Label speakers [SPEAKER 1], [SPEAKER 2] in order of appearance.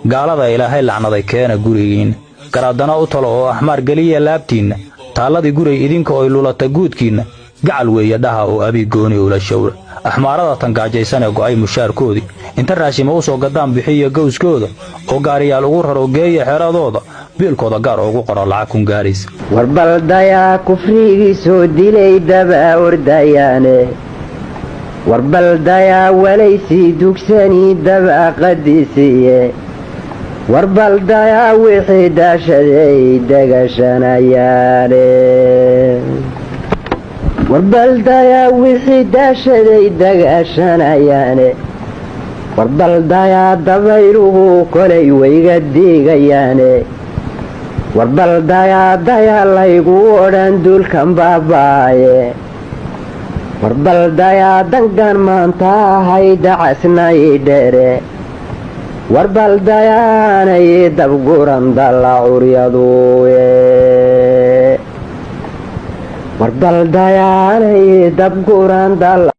[SPEAKER 1] gaalada ilaahay lacnaday keena gurigiin garaadana u talo oo axmaar geliya laabtiinna taaladii guray idinka oo lulata guudkiinna gacal weeye dhaha oo abi gooni ula shawra axmaarada tan gaajaysan ee go'ay mushaarkoodii inta raashimo u soo gadaan bixiya gowskooda oo gaariyaal ugu raro geeya xeradooda biilkooda gaar ugu qoro lacag kun gaaraysa
[SPEAKER 2] warbaldaya kufrigiisoo dilay daba ordayaane warbaldaya walaysii dugsanii daba qadisiye warbaldaya wixii daashaday dagashanayaane warbaldaya wixii daashaday dagashanayaane warbaldaya dabayluhu kolay wayga diigayaane warbaldaya daya laygu odhan dulkan baabaaye warbaldaya dangan maanta ahay dacasnay dheere warbaldayaanay dabguran dalla curyaduye warbaldayaanay dabguran dalla